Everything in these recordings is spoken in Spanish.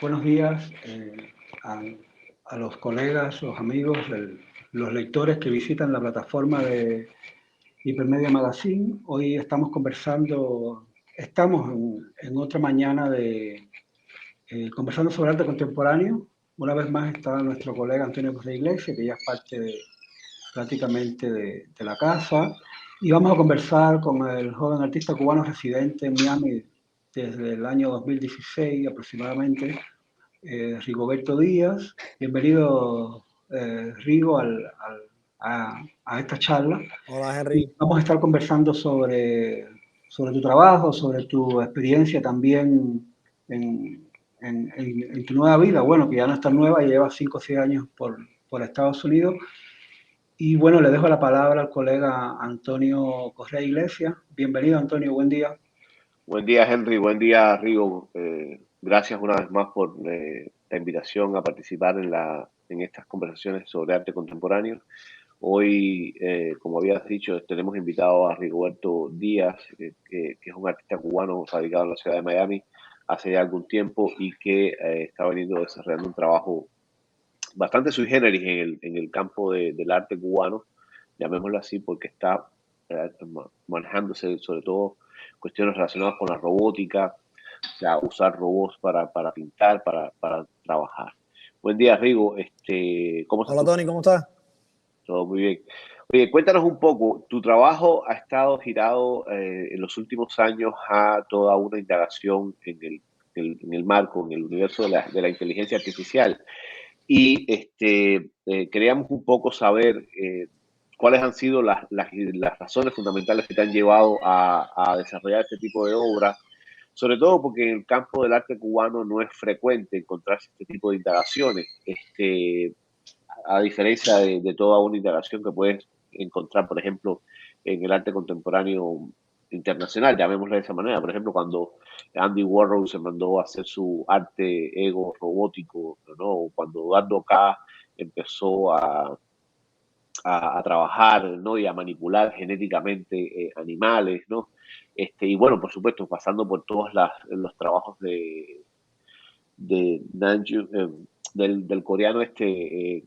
Buenos días a los colegas, los amigos, los lectores que visitan la plataforma de Hipermedia Magazine. Hoy estamos en otra mañana conversando sobre arte contemporáneo. Una vez más está nuestro colega Antonio José Iglesias, que ya es parte prácticamente de la casa. Y vamos a conversar con el joven artista cubano residente en Miami desde el año 2016 aproximadamente, Rigoberto Díaz. Bienvenido, Rigo, a esta charla. Hola Y Henry. vamos a estar conversando sobre tu trabajo, sobre tu experiencia también en tu nueva vida. Bueno, que ya no está nueva, llevas 5 o 6 años por Estados Unidos. Y bueno, le dejo la palabra al colega Antonio Correa Iglesias. Bienvenido, Antonio, buen día. Buen día, Henry. Buen día, Rigo. Gracias una vez más por la invitación a participar en estas conversaciones sobre arte contemporáneo. Hoy, como habías dicho, tenemos invitado a Rigoberto Díaz, que es un artista cubano radicado en la ciudad de Miami hace ya algún tiempo y que está veniendo desarrollando un trabajo bastante sui generis en el campo del arte cubano, llamémoslo así, porque está manejándose sobre todo cuestiones relacionadas con la robótica, o sea, usar robots para pintar, para trabajar. Buen día, Rigo. ¿Cómo estás Hola tú? Tony, ¿cómo estás? Todo muy bien. Oye, cuéntanos un poco, tu trabajo ha estado girado en los últimos años a toda una indagación en el marco, en el universo de la inteligencia artificial. Y queríamos un poco saber cuáles han sido las razones fundamentales que te han llevado a desarrollar este tipo de obra, sobre todo porque en el campo del arte cubano no es frecuente encontrarse este tipo de indagaciones, a diferencia de toda una indagación que puedes encontrar, por ejemplo, en el arte contemporáneo internacional, llamémoslo de esa manera. Por ejemplo, cuando Andy Warhol se mandó a hacer su arte ego robótico, ¿no? O cuando Eduardo K. empezó a trabajar, ¿no? Y a manipular genéticamente animales, ¿no? Y bueno, por supuesto, pasando por todos los trabajos de Nanju, del coreano que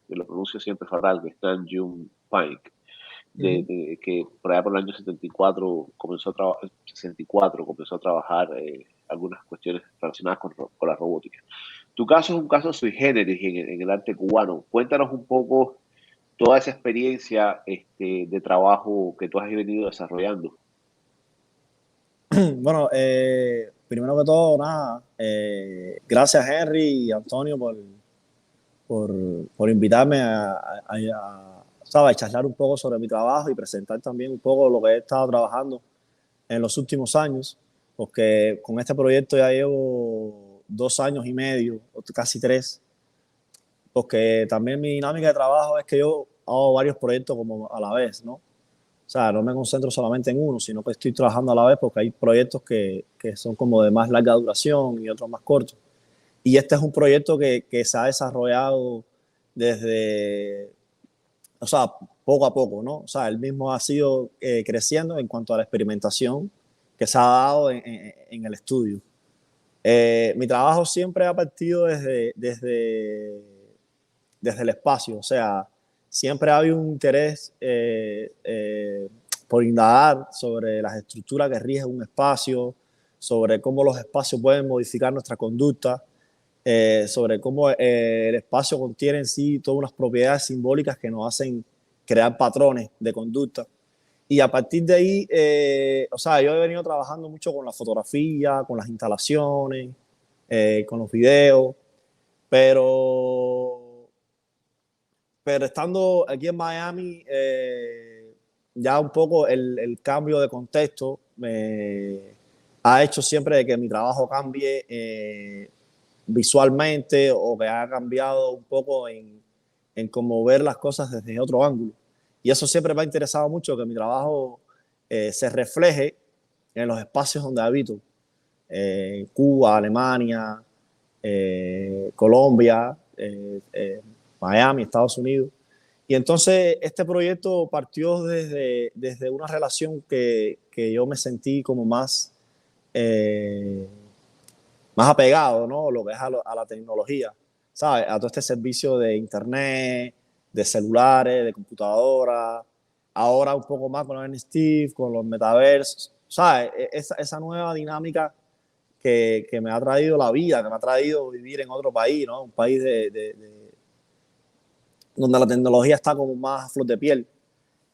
lo pronuncio siempre fatal, que es Nanjum Paik, que por allá por el año 74 comenzó a trabajar algunas cuestiones relacionadas con la robótica. Tu caso es un caso sui generis en el arte cubano. Cuéntanos un poco toda esa experiencia de trabajo que tú has venido desarrollando. Bueno, primero que todo, nada, gracias Henry y Antonio por, por invitarme ¿sabes? A charlar un poco sobre mi trabajo y presentar también un poco lo que he estado trabajando en los últimos años, porque con este proyecto ya llevo 2 años y medio, o casi 3, porque también mi dinámica de trabajo es que yo hago varios proyectos como a la vez, ¿no? O sea, no me concentro solamente en uno, sino que estoy trabajando a la vez porque hay proyectos que son como de más larga duración y otros más cortos. Y este es un proyecto que se ha desarrollado desde, o sea, poco a poco, ¿no? O sea, él mismo ha sido creciendo en cuanto a la experimentación que se ha dado en el estudio. Mi trabajo siempre ha partido desde el espacio, o sea, siempre ha habido un interés por indagar sobre las estructuras que rigen un espacio, sobre cómo los espacios pueden modificar nuestra conducta, sobre cómo el espacio contiene en sí todas unas propiedades simbólicas que nos hacen crear patrones de conducta. Y a partir de ahí, o sea, yo he venido trabajando mucho con la fotografía, con las instalaciones, con los videos, pero estando aquí en Miami, ya un poco el cambio de contexto me ha hecho siempre de que mi trabajo cambie visualmente, o que ha cambiado un poco en cómo ver las cosas desde otro ángulo. Y eso siempre me ha interesado mucho, que mi trabajo se refleje en los espacios donde habito. Cuba, Alemania, Colombia, Miami, Estados Unidos. Y entonces este proyecto partió desde una relación que yo me sentí como más, más apegado, ¿no? Lo que es a la tecnología, ¿sabes? A todo este servicio de internet, de celulares, de computadoras, ahora un poco más con los NFT, con los metaversos, ¿sabes? Esa nueva dinámica que me ha traído la vida, que me ha traído vivir en otro país, ¿no? Un país donde la tecnología está como más a flor de piel.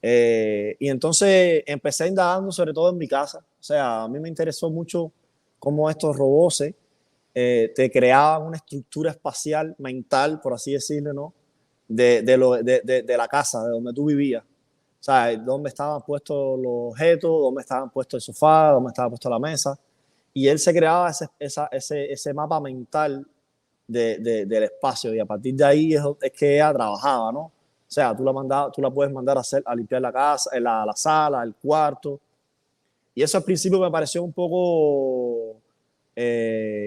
Y entonces empecé indagando sobre todo en mi casa. O sea, a mí me interesó mucho cómo estos robots te creaban una estructura espacial mental, por así decirlo, ¿no? De la casa, de donde tú vivías. O sea, dónde estaban puestos los objetos, dónde estaban puestos el sofá, dónde estaba puesta la mesa. Y él se creaba ese mapa mental del espacio, y a partir de ahí es que ella trabajaba, ¿no? O sea, tú la puedes mandar a limpiar la casa, la sala, el cuarto. Y eso al principio me pareció un poco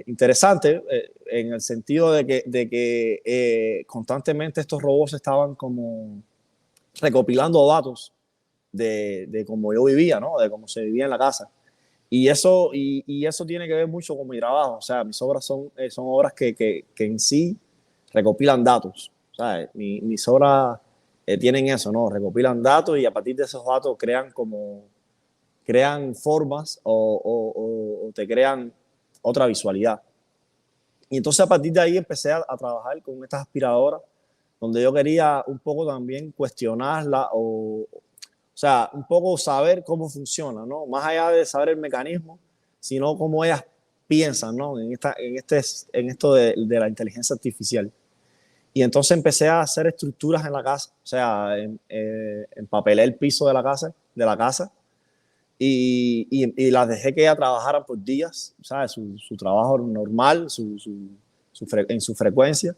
interesante, en el sentido de que constantemente estos robots estaban como recopilando datos de cómo yo vivía, ¿no? De cómo se vivía en la casa. Y eso tiene que ver mucho con mi trabajo. O sea, mis obras son obras que en sí recopilan datos. ¿Sabes? Mis obras tienen eso, ¿no? Recopilan datos y a partir de esos datos crean formas o te crean otra visualidad. Y entonces a partir de ahí empecé a trabajar con estas aspiradoras, donde yo quería un poco también cuestionarla o sea, un poco saber cómo funciona, ¿no? Más allá de saber el mecanismo, sino cómo ellas piensan, ¿no? En esto de la inteligencia artificial. Y entonces empecé a hacer estructuras en la casa, o sea, empapelé el piso de la casa y las dejé que ellas trabajaran por días, ¿sabes? Su trabajo normal, en su frecuencia.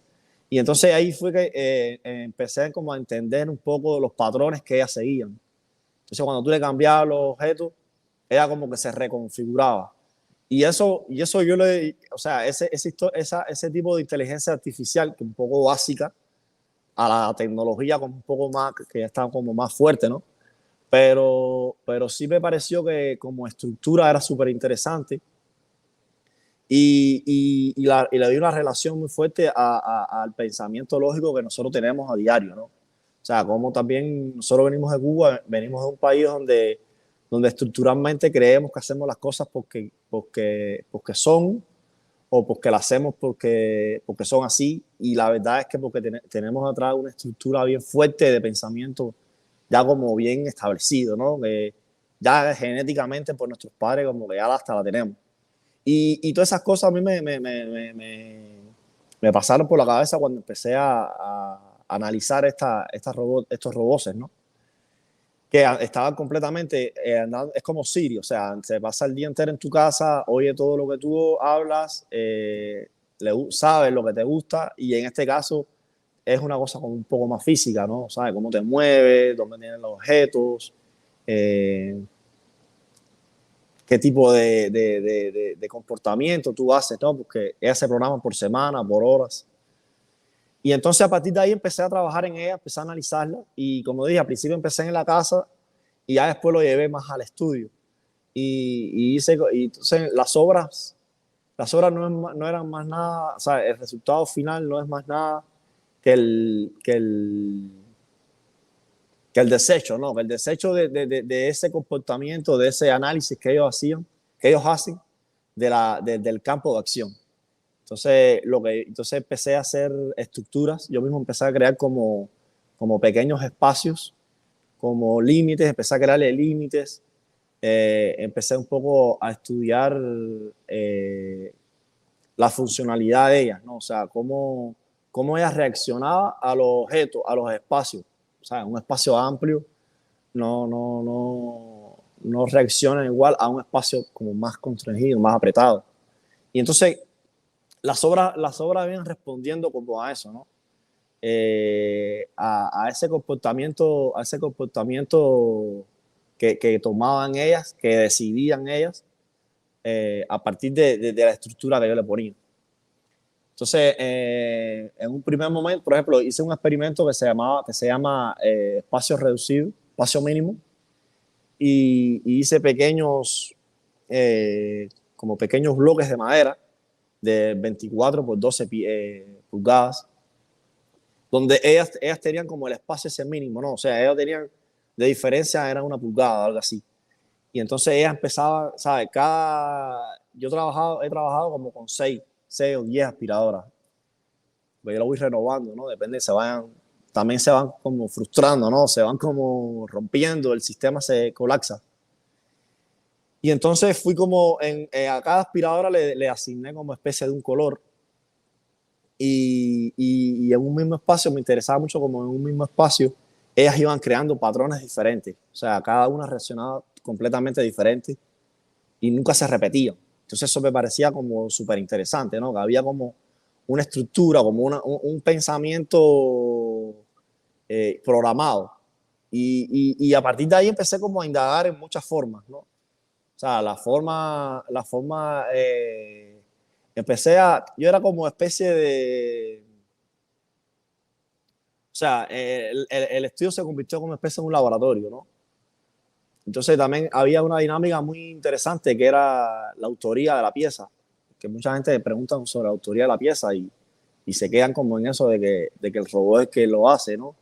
Y entonces ahí fue que empecé como a entender un poco los patrones que ellas seguían. Entonces, cuando tú le cambiabas los objetos, ella como que se reconfiguraba. Y eso o sea, ese tipo de inteligencia artificial, que es un poco básica, a la tecnología como un poco más, que ya está como más fuerte, ¿no? Pero sí me pareció que como estructura era súper interesante y le di una relación muy fuerte al pensamiento lógico que nosotros tenemos a diario, ¿no? O sea, como también nosotros venimos de Cuba, venimos de un país donde estructuralmente creemos que hacemos las cosas porque son, o porque las hacemos porque son así, y la verdad es que porque tenemos atrás una estructura bien fuerte de pensamiento ya como bien establecido, ¿no? Que ya genéticamente por nuestros padres como que ya hasta la tenemos. Y todas esas cosas a mí me pasaron por la cabeza cuando empecé a analizar estos robots, ¿no? Que estaban completamente andando, es como Siri, o sea, se pasa el día entero en tu casa, oye todo lo que tú hablas, sabe lo que te gusta, y en este caso es una cosa como un poco más física, ¿no? Sabe cómo te mueves, dónde tienen los objetos, eh, qué tipo de comportamiento tú haces, ¿no? Porque ellas se programan por semana, por horas. Y entonces a partir de ahí empecé a trabajar en ella, empecé a analizarla, y como dije, al principio empecé en la casa y ya después lo llevé más al estudio. Y entonces las obras no eran más nada, o sea, el resultado final no es más nada que el desecho, ¿no? Que el desecho de ese comportamiento, de ese análisis que ellos hacen del campo de acción. Entonces empecé a hacer estructuras, yo mismo empecé a crear como pequeños espacios, como límites, empecé a crearle límites, empecé un poco a estudiar la funcionalidad de ellas, ¿no? O sea, cómo ella reaccionaba a los objetos, a los espacios. O sea, un espacio amplio no reacciona igual a un espacio como más constreñido, más apretado. Y entonces las obras vienen respondiendo como a eso, ¿no? A ese comportamiento que tomaban ellas, que decidían ellas, a partir de la estructura que yo le ponía. Entonces, en un primer momento, por ejemplo, hice un experimento que se llama espacio reducido, espacio mínimo, y hice como pequeños bloques de madera, de 24 por 12 pulgadas, donde ellas tenían como el espacio ese mínimo, ¿no? O sea, ellas tenían, de diferencia, era 1 pulgada, algo así. Y entonces ellas empezaban, ¿sabes? Yo he trabajado como con 6 o 10 aspiradoras. Pues yo lo voy renovando, ¿no? Depende, también se van como frustrando, ¿no? Se van como rompiendo, el sistema se colapsa. Y entonces fui como, a cada aspiradora le asigné como especie de un color. Y en un mismo espacio, me interesaba mucho como en un mismo espacio, ellas iban creando patrones diferentes. O sea, cada una reaccionaba completamente diferente y nunca se repetían. Entonces eso me parecía como súper interesante, ¿no? Que había como una estructura, como un pensamiento programado. Y a partir de ahí empecé como a indagar en muchas formas, ¿no? O sea, yo era como especie de, o sea, el estudio se convirtió como especie de un laboratorio, ¿no? Entonces también había una dinámica muy interesante que era la autoría de la pieza, que mucha gente pregunta sobre la autoría de la pieza y se quedan como en eso de que el robot es que lo hace, ¿no?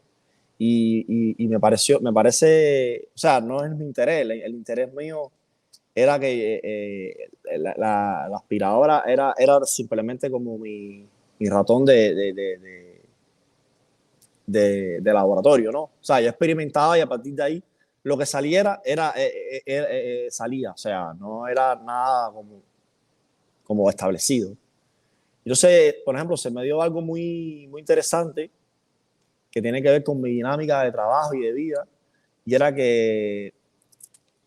Y me parece, o sea, no es mi interés, el interés mío era que la aspiradora era simplemente como mi ratón de laboratorio, ¿no? O sea, yo experimentaba y a partir de ahí lo que saliera salía, o sea, no era nada como establecido. Entonces, por ejemplo, se me dio algo muy, muy interesante que tiene que ver con mi dinámica de trabajo y de vida, y era que,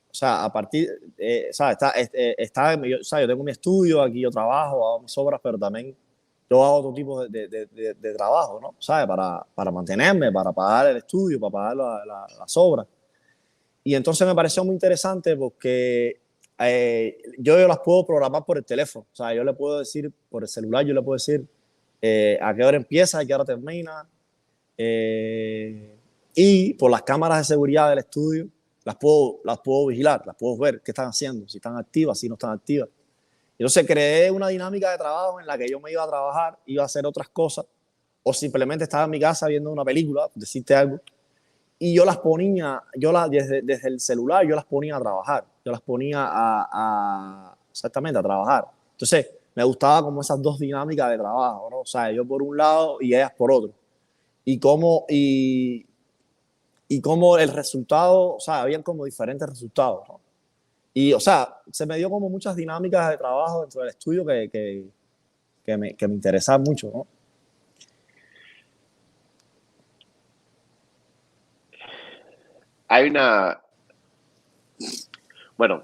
o sea, a partir, o sea, o sea, yo tengo mi estudio, aquí yo trabajo, hago mis obras, pero también yo hago otro tipo de trabajo, ¿no? ¿Sabes? Para mantenerme, para pagar el estudio, para pagar las obras. Y entonces me pareció muy interesante porque yo las puedo programar por el teléfono. O sea, yo le puedo decir por el celular, yo le puedo decir a qué hora empieza, a qué hora termina. Y por las cámaras de seguridad del estudio las puedo vigilar, las puedo ver qué están haciendo, si están activas, si no están activas. Entonces creé una dinámica de trabajo en la que yo me iba a trabajar, iba a hacer otras cosas, o simplemente estaba en mi casa viendo una película, decirte algo, y yo las ponía, desde el celular, yo las ponía a trabajar, yo las ponía exactamente a trabajar. Entonces me gustaba como esas dos dinámicas de trabajo, ¿no? O sea, yo por un lado y ellas por otro. Y cómo el resultado, o sea, habían como diferentes resultados, ¿no? Y, o sea, se me dio como muchas dinámicas de trabajo dentro del estudio que me interesaban mucho, ¿no? Hay bueno,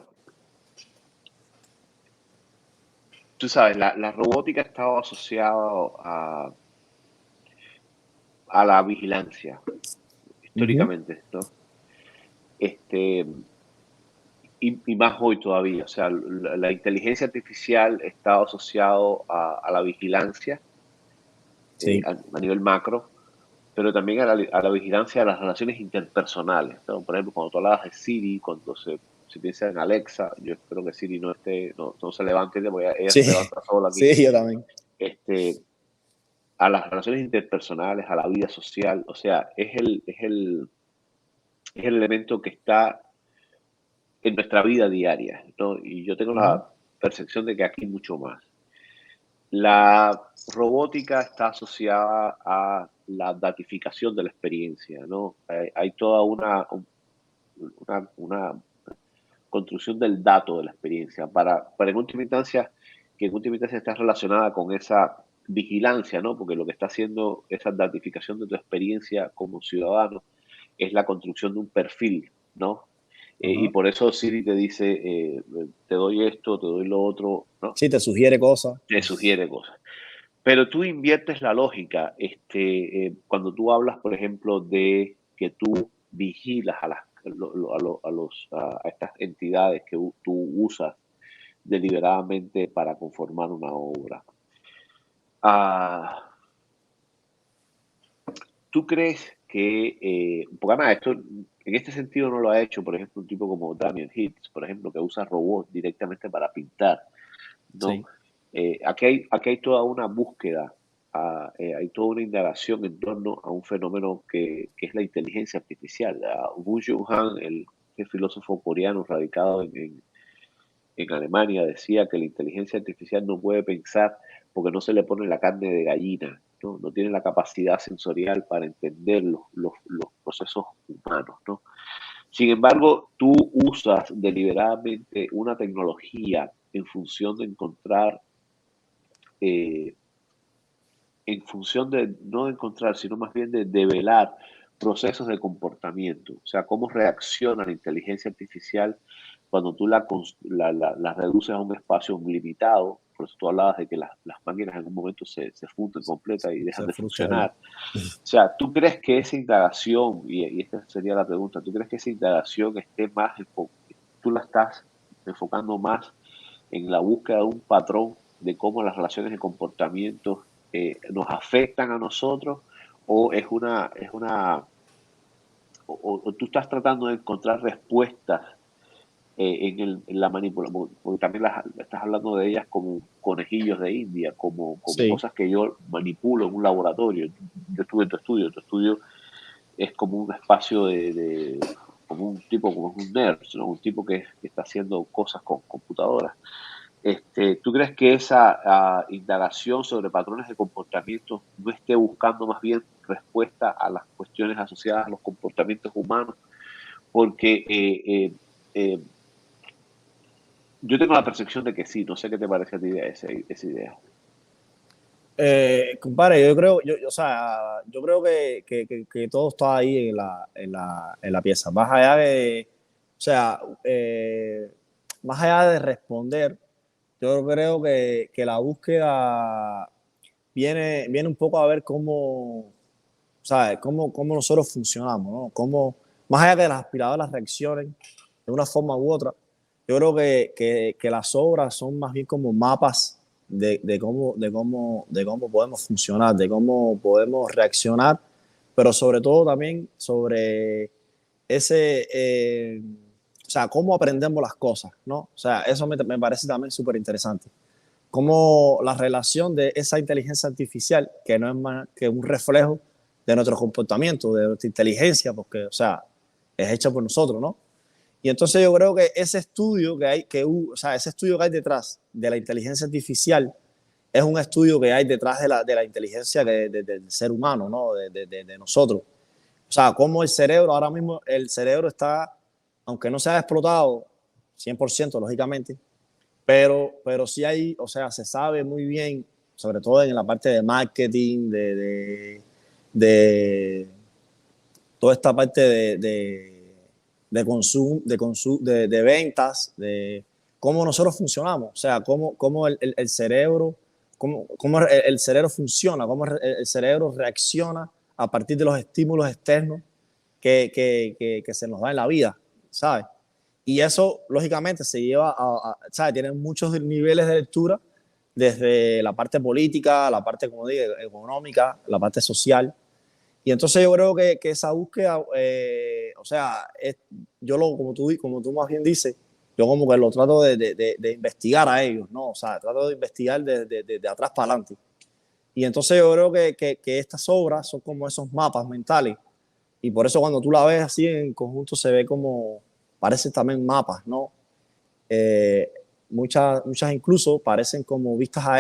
tú sabes, la robótica ha estado asociada a la vigilancia, Ujú. históricamente, ¿no? Este, y más hoy todavía, o sea, la inteligencia artificial está asociado a la vigilancia Sí, a nivel macro, pero también a la vigilancia de las relaciones interpersonales, ¿no? Por ejemplo, cuando tú hablabas de Siri, cuando se piensa en Alexa, yo espero que Siri no se levante, porque ella sí, se levanta sola aquí. sí, yo también. Este, a las relaciones interpersonales, a la vida social, o sea, es el elemento que está en nuestra vida diaria, ¿no? Y yo tengo Ujú. la percepción de que aquí mucho más. La robótica está asociada a la datificación de la experiencia, ¿no? Hay toda una construcción del dato de la experiencia para que en última instancia está relacionada con esa vigilancia, ¿no? Porque lo que está haciendo esa datificación de tu experiencia como ciudadano es la construcción de un perfil, ¿no? Y Ajá. por eso Siri te dice, te doy esto, te doy lo otro, ¿no? Sí, te sugiere cosas. Te sugiere cosas. Pero tú inviertes la lógica, cuando tú hablas, por ejemplo, de que tú vigilas a estas entidades que tú usas deliberadamente para conformar una obra. Ah, ¿Tú crees que, porque además esto en este sentido no lo ha hecho, por ejemplo, un tipo como Damien Hirst, por ejemplo, que usa robots directamente para pintar, ¿no? Sí. Aquí hay toda una búsqueda, hay toda una indagación en torno a un fenómeno que es la inteligencia artificial. Woo Jung-han, el filósofo coreano radicado en Alemania, decía que la inteligencia artificial no puede pensar porque no se le pone la carne de gallina, ¿no? No tiene la capacidad sensorial para entender los procesos humanos, ¿no? Sin embargo, tú usas deliberadamente una tecnología en función de encontrar, eh, en función de no de encontrar, sino más bien de develar procesos de comportamiento, o sea, cómo reacciona la inteligencia artificial cuando tú la reduces a un espacio limitado. Por eso tú hablabas de que las máquinas en un momento se funden completas y dejan Se de frustra ahí. funcionar. O sea, ¿tú crees que esa indagación, y esta sería la pregunta, ¿tú crees que esa indagación tú la estás enfocando más en la búsqueda de un patrón de cómo las relaciones de comportamiento nos afectan a nosotros, o o tú estás tratando de encontrar respuestas en la manipulación, porque también estás hablando de ellas como conejillos de India, como Sí, cosas que yo manipulo en un laboratorio? Yo estuve en tu estudio es como un espacio como un tipo, como un nerd, ¿no? Un tipo que está haciendo cosas con computadoras. ¿Tú crees que esa indagación sobre patrones de comportamiento no esté buscando más bien respuesta a las cuestiones asociadas a los comportamientos humanos? Porque eh, yo tengo la percepción de que sí. No sé qué te parece a ti de esa idea. compadre, o sea, yo creo que todo está ahí en la pieza. Más allá de, o sea, más allá de responder, yo creo que la búsqueda viene un poco a ver cómo, ¿sabes? Cómo nosotros funcionamos, ¿no? Cómo, más allá que las aspiradoras reaccionen de una forma u otra, yo creo que las obras son más bien como mapas de cómo podemos funcionar, de cómo podemos reaccionar, pero sobre todo también sobre ese, o sea, cómo aprendemos las cosas, ¿no? O sea, eso me parece también súper interesante. Cómo la relación de esa inteligencia artificial, que no es más que un reflejo de nuestro comportamiento, de nuestra inteligencia, porque, o sea, es hecha por nosotros, ¿no? Y entonces yo creo que ese estudio o sea, ese estudio que hay detrás de la inteligencia artificial es un estudio que hay detrás de la inteligencia del ser humano, ¿no? De nosotros. O sea, cómo el cerebro, ahora mismo el cerebro está, aunque no se ha explotado 100%, lógicamente, pero sí hay, o sea, se sabe muy bien, sobre todo en la parte de marketing, de toda esta parte de ventas, de cómo nosotros funcionamos, o sea, cómo el cerebro, cómo el cerebro funciona, cómo el cerebro reacciona a partir de los estímulos externos que se nos da en la vida, ¿sabes? Y eso, lógicamente, se lleva ¿sabes? Tienen muchos niveles de lectura, desde la parte política, la parte, como digo, económica, la parte social. Y entonces yo creo que esa búsqueda, o sea, como tú más bien dices, yo como que lo trato de investigar a ellos, ¿no? O sea, trato de investigar de atrás para adelante. Y entonces yo creo que estas obras son como esos mapas mentales. Y por eso cuando tú la ves así en conjunto se ve como, parecen también mapas, ¿no? Eh, muchas incluso parecen como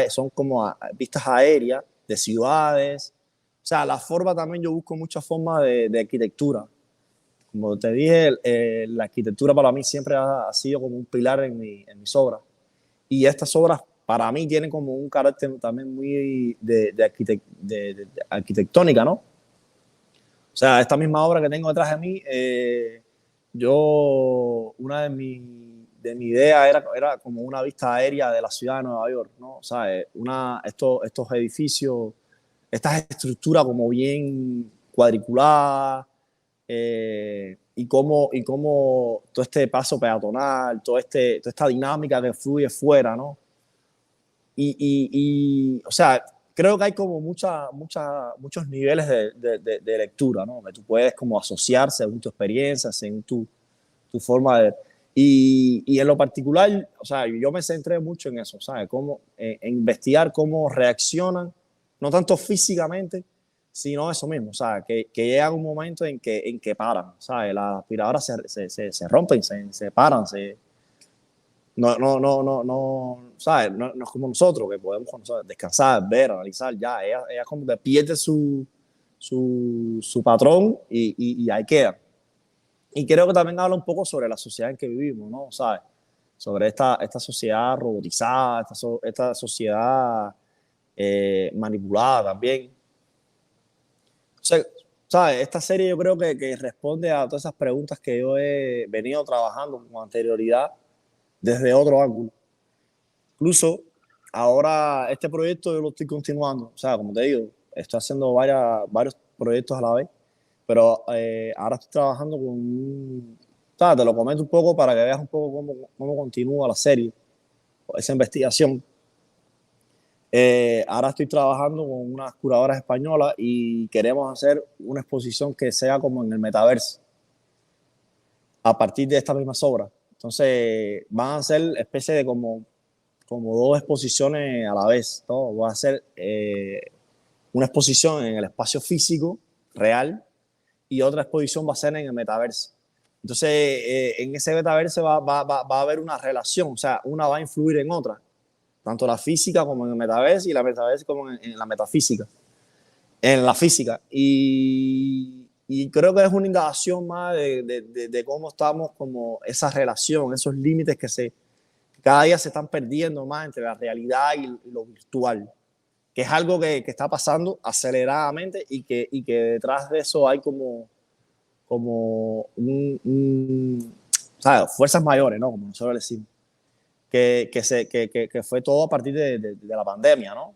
son como vistas aéreas de ciudades. O sea, la forma también yo busco muchas formas de arquitectura. Como te dije, la arquitectura para mí siempre ha sido como un pilar en mis obras. Y estas obras para mí tienen como un carácter también muy de arquitectónica, ¿no? O sea, esta misma obra que tengo detrás de mí, una de mi idea era como una vista aérea de la ciudad de Nueva York, ¿no? O sea, estos edificios, estas estructuras como bien cuadriculadas, y cómo todo este paso peatonal, toda esta dinámica que fluye fuera, ¿no? O sea, creo que hay como muchos niveles de lectura, ¿no? Que tú puedes como asociar según tu experiencia, según tu forma de... Y en lo particular, o sea, yo me centré mucho en eso, ¿sabes? Cómo, en investigar cómo reaccionan, no tanto físicamente, sino eso mismo, ¿sabes? Que llega un momento en que paran, ¿sabes? Las aspiradoras se rompen, se paran, ¿sabes? No es como nosotros, que podemos, ¿sabes?, descansar, ver, analizar, ya, ella como que pierde su patrón y ahí queda. Y creo que también habla un poco sobre la sociedad en que vivimos, ¿no? ¿Sabes? Sobre esta sociedad robotizada, esta sociedad manipulada también. O sea, ¿sabes? Esta serie yo creo que responde a todas esas preguntas que yo he venido trabajando con anterioridad desde otro ángulo. Incluso ahora este proyecto yo lo estoy continuando. O sea, como te digo, estoy haciendo varios proyectos a la vez, pero ahora estoy trabajando con ¿sabes? Te lo comento un poco para que veas un poco cómo continúa la serie, esa investigación. Ahora estoy trabajando con unas curadoras españolas y queremos hacer una exposición que sea como en el metaverso, a partir de estas mismas obras. Entonces van a ser especie de como dos exposiciones a la vez, ¿no? Voy a hacer una exposición en el espacio físico real y otra exposición va a ser en el metaverso. Entonces, en ese metaverso va a haber una relación, o sea, una va a influir en otra, tanto la física como en el metaverso y la metaverso como en la metafísica, en la física. Y creo que es una indagación más de cómo estamos, como esa relación, esos límites que cada día se están perdiendo más entre la realidad y lo virtual, que es algo que está pasando aceleradamente y que detrás de eso hay como ¿sabes? Fuerzas mayores, ¿no? Como nosotros decimos, que fue todo a partir de la pandemia, ¿no?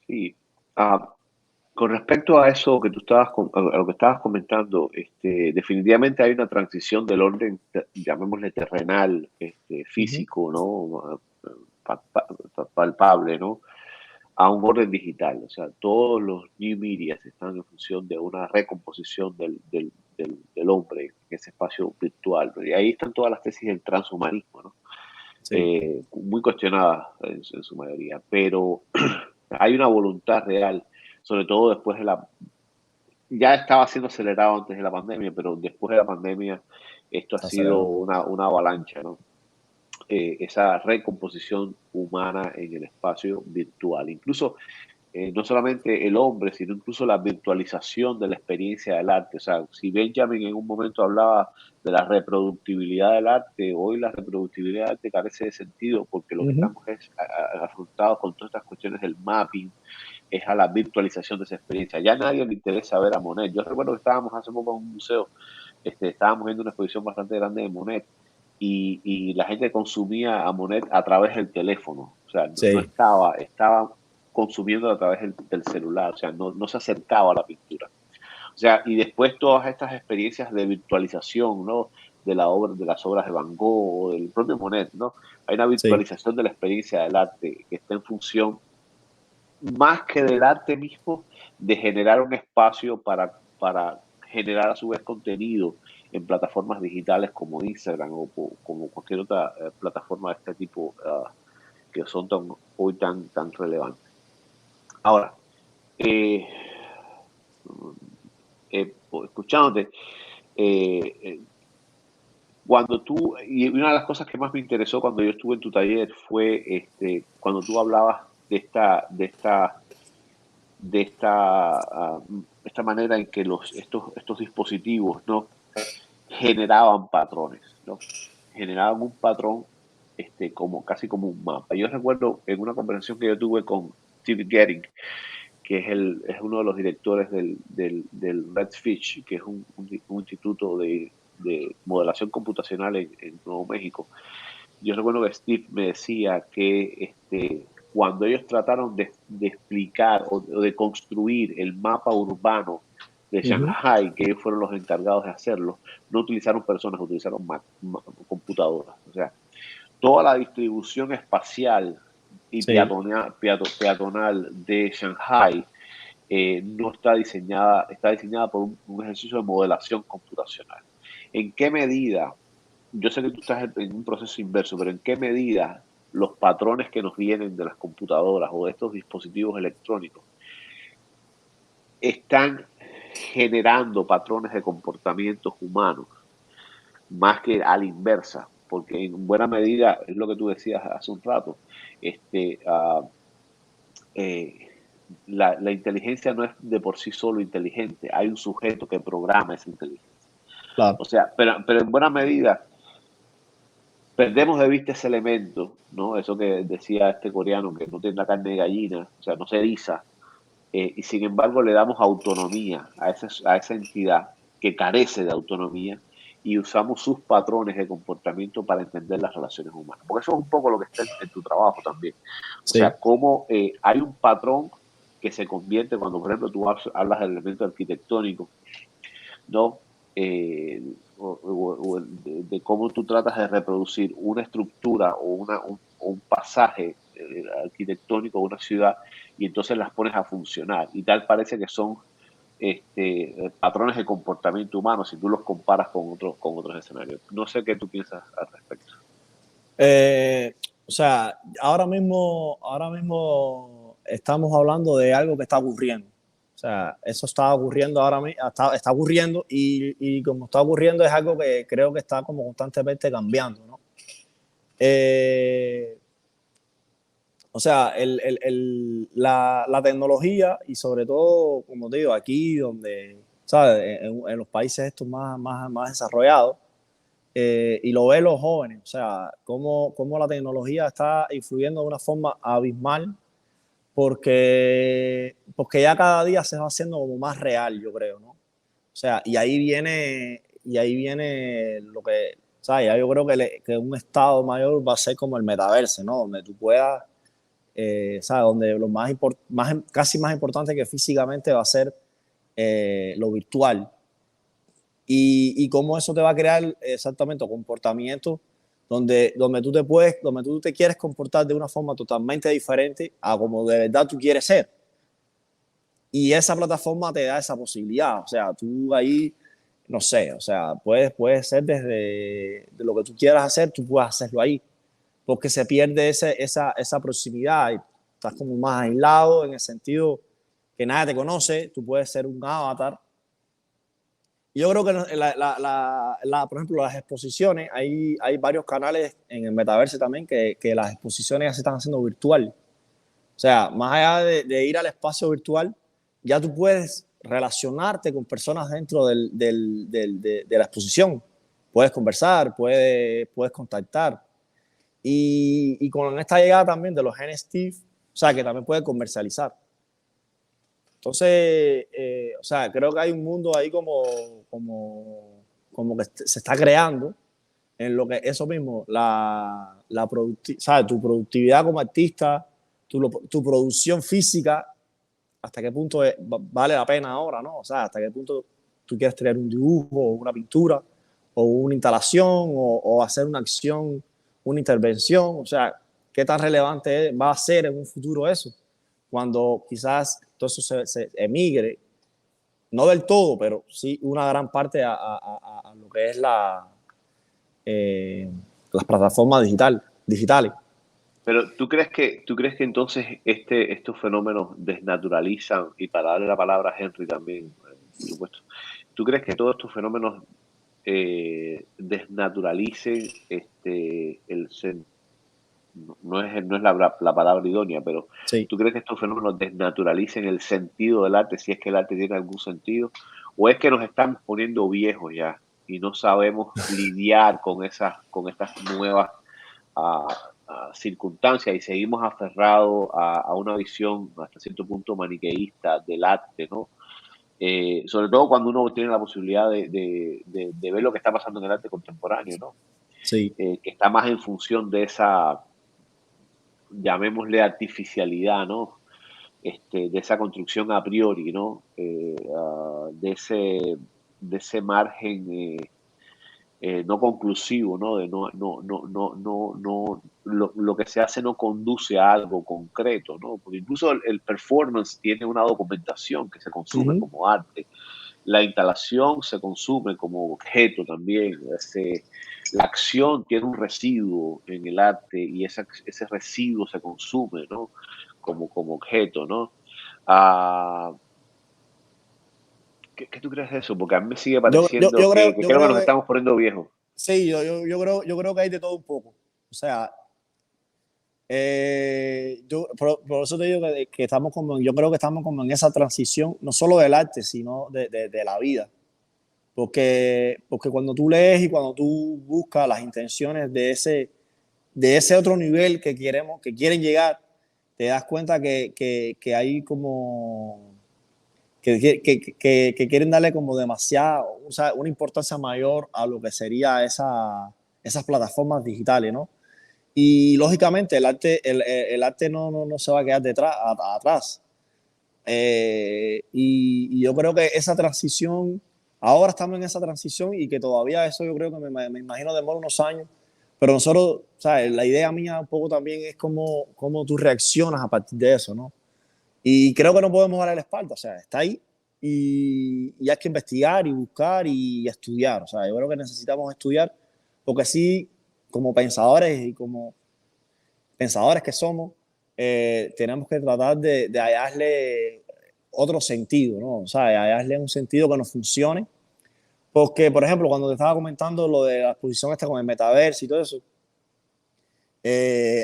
Sí. Ah, con respecto a eso que tú a lo que estabas comentando, definitivamente hay una transición del orden, llamémosle terrenal, Ujú. físico, ¿no? Palpable, ¿no? A un orden digital. O sea, todos los new media están en función de una recomposición del hombre en ese espacio virtual, ¿no? Y ahí están todas las tesis del transhumanismo, ¿no? Sí, Muy cuestionadas en su mayoría, pero hay una voluntad real, sobre todo después de ya estaba siendo acelerado antes de la pandemia, pero después de la pandemia esto ha se sido aceleró. una avalancha, ¿no? Esa recomposición humana en el espacio virtual. Incluso no solamente el hombre, sino incluso la virtualización de la experiencia del arte. O sea, si Benjamin en un momento hablaba de la reproductibilidad del arte, hoy la reproductibilidad del arte carece de sentido porque lo que Ujú. estamos es afrontados con todas estas cuestiones del mapping, es a la virtualización de esa experiencia. Ya a nadie le interesa ver a Monet. Yo recuerdo que estábamos hace poco en un museo, estábamos viendo una exposición bastante grande de Monet y la gente consumía a Monet a través del teléfono. O sea, no Sí, estaba consumiendo a través del celular, o sea, no se acercaba a la pintura. O sea, y después todas estas experiencias de virtualización, ¿no? De las obras de Van Gogh o del propio Monet, ¿no? Hay una sí, virtualización de la experiencia del arte que está en función más que del arte mismo, de generar un espacio para generar a su vez contenido en plataformas digitales como Instagram o como cualquier otra plataforma de este tipo que son hoy tan relevantes. Ahora, eh, escuchándote, eh, eh, y una de las cosas que más me interesó cuando yo estuve en tu taller fue cuando tú hablabas esta manera en que estos dispositivos, ¿no? Generaban patrones, ¿no? Generaban un patrón casi como un mapa. Yo recuerdo en una conversación que yo tuve con Steve Getting, que es uno de los directores del Redfish, que es un instituto de modelación computacional en Nuevo México. Yo recuerdo que Steve me decía que cuando ellos trataron de explicar o de construir el mapa urbano de ujú, Shanghai, que ellos fueron los encargados de hacerlo, no utilizaron personas, utilizaron computadoras. O sea, toda la distribución espacial y sí, peatonal de Shanghai no está diseñada por un ejercicio de modelación computacional. ¿En qué medida yo sé que tú estás en un proceso inverso, pero ¿en qué medida los patrones que nos vienen de las computadoras o de estos dispositivos electrónicos están generando patrones de comportamientos humanos más que a la inversa? Porque en buena medida es lo que tú decías hace un rato, este, eh, la inteligencia no es de por sí solo inteligente, hay un sujeto que programa esa inteligencia. Claro. O sea, pero en buena medida perdemos de vista ese elemento, ¿no? Eso que decía este coreano, que no tiene la carne de gallina, o sea, no se eriza, y sin embargo le damos autonomía a esa entidad que carece de autonomía y usamos sus patrones de comportamiento para entender las relaciones humanas. Porque eso es un poco lo que está en tu trabajo también. O Sí. sea, cómo hay un patrón que se convierte cuando, por ejemplo, tú hablas del elemento arquitectónico, ¿no? De cómo tú tratas de reproducir una estructura o un pasaje arquitectónico de una ciudad y entonces las pones a funcionar. Y tal parece que son patrones de comportamiento humano si tú los comparas con otros escenarios. No sé qué tú piensas al respecto. O sea, ahora mismo estamos hablando de algo que está ocurriendo. O sea, eso está ocurriendo ahora mismo, está ocurriendo y como está ocurriendo es algo que creo que está como constantemente cambiando, ¿no? O sea, la tecnología y sobre todo, como te digo, aquí donde, ¿sabes? En los países estos más desarrollados, y lo ven los jóvenes, o sea, cómo la tecnología está influyendo de una forma abismal porque ya cada día se va haciendo como más real, yo creo, ¿no? O sea, y ahí viene lo que, o sea, ya yo creo que un estado mayor va a ser como el metaverso, ¿no? Donde tú puedas, ¿sabes? Donde lo casi más importante que físicamente va a ser lo virtual y cómo eso te va a crear exactamente comportamientos donde tú te quieres comportar de una forma totalmente diferente a como de verdad tú quieres ser. Y esa plataforma te da esa posibilidad. O sea, tú ahí, no sé, o sea, puedes ser desde de lo que tú quieras hacer, tú puedes hacerlo ahí. Porque se pierde esa proximidad y estás como más aislado en el sentido que nadie te conoce, tú puedes ser un avatar. Yo creo que por ejemplo, las exposiciones, hay varios canales en el metaverso también que las exposiciones ya se están haciendo virtual. O sea, más allá de ir al espacio virtual, ya tú puedes relacionarte con personas dentro de la exposición. Puedes conversar, puedes contactar. Y con esta llegada también de los NFT, o sea, que también puedes comercializar. Entonces, o sea, creo que hay un mundo ahí como que se está creando en lo que eso mismo, ¿sabes? Tu productividad como artista, tu producción física, hasta qué punto vale la pena ahora, ¿no? O sea, hasta qué punto tú quieres tener un dibujo o una pintura o una instalación o hacer una acción, una intervención, o sea, qué tan relevante va a ser en un futuro eso, cuando quizás todo eso se emigre, no del todo, pero sí una gran parte a lo que es las plataformas digitales. Pero tú crees que entonces estos fenómenos desnaturalizan, y para darle la palabra a Henry también, por supuesto, tú crees que todos estos fenómenos desnaturalicen no es la palabra idónea, pero Sí. ¿tú crees que estos fenómenos desnaturalicen el sentido del arte, si es que el arte tiene algún sentido? ¿O es que nos estamos poniendo viejos ya y no sabemos lidiar con estas nuevas a circunstancias y seguimos aferrados a una visión hasta cierto punto maniqueísta del arte, ¿no? Sobre todo cuando uno tiene la posibilidad de ver lo que está pasando en el arte contemporáneo, ¿no? Sí. Que está más en función de esa, llamémosle artificialidad, ¿no? De esa construcción a priori, ¿no? De ese margen no conclusivo, ¿no? De lo que se hace no conduce a algo concreto, ¿no? Porque incluso el performance tiene una documentación que se consume Uh-huh. como arte. La instalación se consume como objeto también. la acción tiene un residuo en el arte y ese residuo se consume, ¿no? Como objeto, ¿no? ¿Qué tú crees de eso? Porque a mí me sigue pareciendo que creo que nos estamos poniendo viejos. Sí, yo creo que hay de todo un poco. O sea, por eso te digo que estamos yo creo que estamos como en esa transición, no solo del arte, sino de la vida. Porque cuando tú lees y cuando tú buscas las intenciones de ese otro nivel que quieren llegar, te das cuenta que hay como que quieren darle como demasiado, o sea, una importancia mayor a lo que sería esas plataformas digitales, ¿no? Y lógicamente el arte no se va a quedar atrás. Y yo creo que esa transición, ahora estamos en esa transición y que todavía eso yo creo que me imagino demora unos años, pero nosotros, ¿sabes? La idea mía un poco también es cómo tú reaccionas a partir de eso, ¿no? Y creo que no podemos darle la espalda, o sea, está ahí y hay que investigar y buscar y estudiar, o sea, yo creo que necesitamos estudiar porque sí, como pensadores y como pensadores que somos, tenemos que tratar de hallarle otro sentido, ¿no? O sea, hallarle un sentido que nos funcione. Porque, por ejemplo, cuando te estaba comentando lo de la exposición esta con el metaverso y todo eso,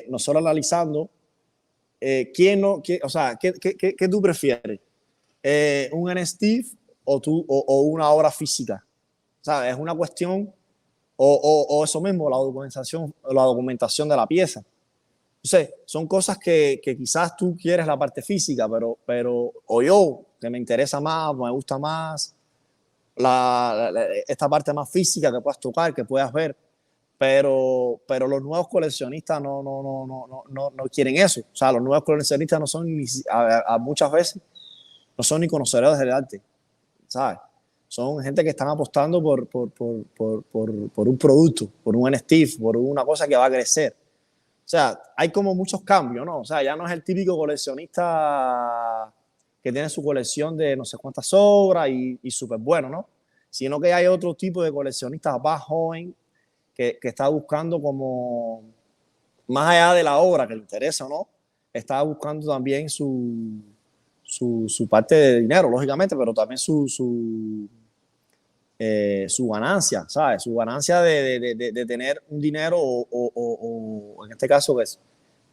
nosotros analizando, o sea, ¿qué tú prefieres? ¿Un NFT o una obra física? O sea, es una cuestión, o eso mismo, la documentación de la pieza. Entonces, son cosas que quizás tú quieres la parte física, o yo, que me interesa más, me gusta más esta parte más física que puedas tocar, que puedas ver, pero los nuevos coleccionistas no quieren eso. O sea, los nuevos coleccionistas no son muchas veces no son ni conocedores del arte, ¿sabes? Son gente que están apostando por un producto, por un NFT, por una cosa que va a crecer. O sea, hay como muchos cambios, ¿no? O sea, ya no es el típico coleccionista que tiene su colección de no sé cuántas obras y súper bueno, ¿no? Sino que hay otro tipo de coleccionistas más joven que está buscando como, más allá de la obra que le interesa, ¿no? Está buscando también su parte de dinero, lógicamente, pero también su ganancia, ¿sabes? Su ganancia de tener un dinero o en este caso